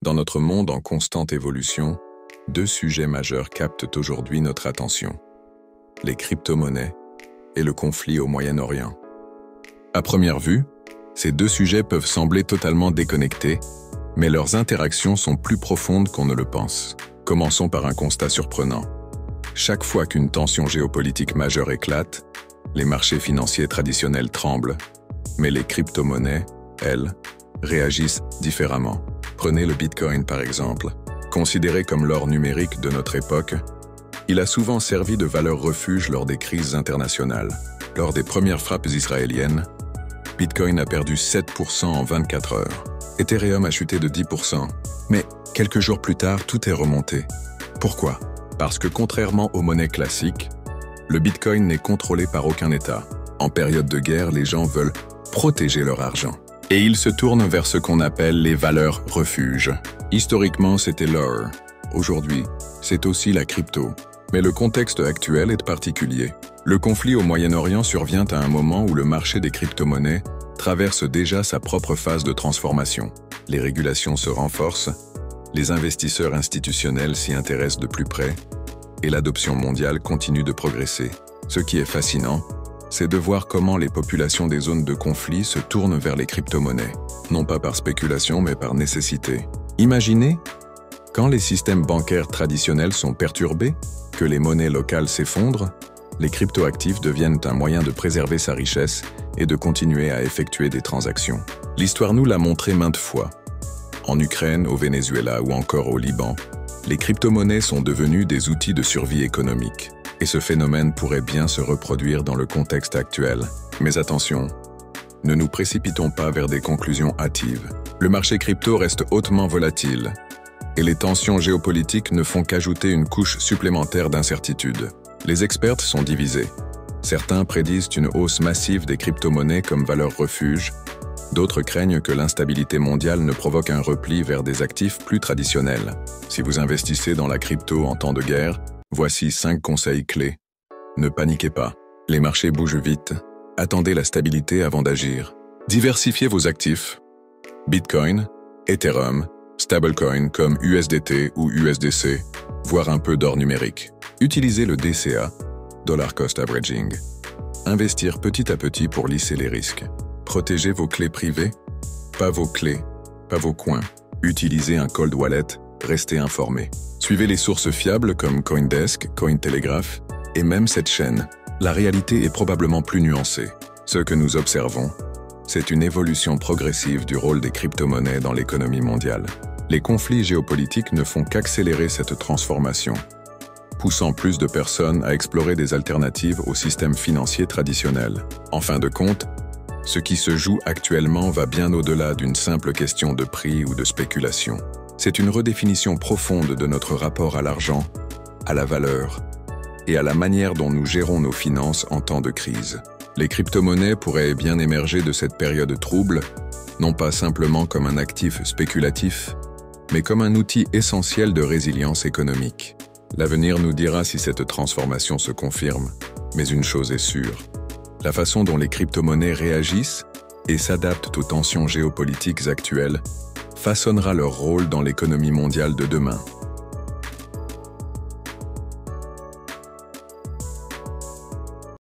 Dans notre monde en constante évolution, deux sujets majeurs captent aujourd'hui notre attention: les crypto-monnaies et le conflit au Moyen-Orient. À première vue, ces deux sujets peuvent sembler totalement déconnectés, mais leurs interactions sont plus profondes qu'on ne le pense. Commençons par un constat surprenant. Chaque fois qu'une tension géopolitique majeure éclate, les marchés financiers traditionnels tremblent, mais les crypto-monnaies, elles, réagissent différemment. Prenez le Bitcoin par exemple. Considéré comme l'or numérique de notre époque, il a souvent servi de valeur refuge lors des crises internationales. Lors des premières frappes israéliennes, Bitcoin a perdu 7% en 24 heures. Ethereum a chuté de 10%. Mais quelques jours plus tard, tout est remonté. Pourquoi? Parce que contrairement aux monnaies classiques, le Bitcoin n'est contrôlé par aucun État. En période de guerre, les gens veulent protéger leur argent. Et ils se tournent vers ce qu'on appelle les valeurs refuges. Historiquement, c'était l'or. Aujourd'hui, c'est aussi la crypto. Mais le contexte actuel est particulier. Le conflit au Moyen-Orient survient à un moment où le marché des crypto-monnaies traverse déjà sa propre phase de transformation. Les régulations se renforcent, les investisseurs institutionnels s'y intéressent de plus près, et l'adoption mondiale continue de progresser. Ce qui est fascinant, c'est de voir comment les populations des zones de conflit se tournent vers les crypto-monnaies, non pas par spéculation mais par nécessité. Imaginez, quand les systèmes bancaires traditionnels sont perturbés, que les monnaies locales s'effondrent, les cryptoactifs deviennent un moyen de préserver sa richesse et de continuer à effectuer des transactions. L'histoire nous l'a montré maintes fois. En Ukraine, au Venezuela ou encore au Liban, les crypto-monnaies sont devenues des outils de survie économique. Et ce phénomène pourrait bien se reproduire dans le contexte actuel. Mais attention, ne nous précipitons pas vers des conclusions hâtives. Le marché crypto reste hautement volatile, et les tensions géopolitiques ne font qu'ajouter une couche supplémentaire d'incertitude. Les experts sont divisés. Certains prédisent une hausse massive des crypto-monnaies comme valeur refuge, d'autres craignent que l'instabilité mondiale ne provoque un repli vers des actifs plus traditionnels. Si vous investissez dans la crypto en temps de guerre, voici 5 conseils clés. Ne paniquez pas. Les marchés bougent vite. Attendez la stabilité avant d'agir. Diversifiez vos actifs. Bitcoin, Ethereum, stablecoin comme USDT ou USDC, voire un peu d'or numérique. Utilisez le DCA, Dollar Cost Averaging. Investir petit à petit pour lisser les risques. Protégez vos clés privées, pas vos clés, pas vos coins. Utilisez un cold wallet, restez informé. Suivez les sources fiables comme Coindesk, Cointelegraph et même cette chaîne. La réalité est probablement plus nuancée. Ce que nous observons, c'est une évolution progressive du rôle des crypto-monnaies dans l'économie mondiale. Les conflits géopolitiques ne font qu'accélérer cette transformation, poussant plus de personnes à explorer des alternatives au système financier traditionnel. En fin de compte, ce qui se joue actuellement va bien au-delà d'une simple question de prix ou de spéculation. C'est une redéfinition profonde de notre rapport à l'argent, à la valeur et à la manière dont nous gérons nos finances en temps de crise. Les crypto-monnaies pourraient bien émerger de cette période trouble, non pas simplement comme un actif spéculatif, mais comme un outil essentiel de résilience économique. L'avenir nous dira si cette transformation se confirme, mais une chose est sûre. La façon dont les crypto-monnaies réagissent et s'adaptent aux tensions géopolitiques actuelles façonnera leur rôle dans l'économie mondiale de demain.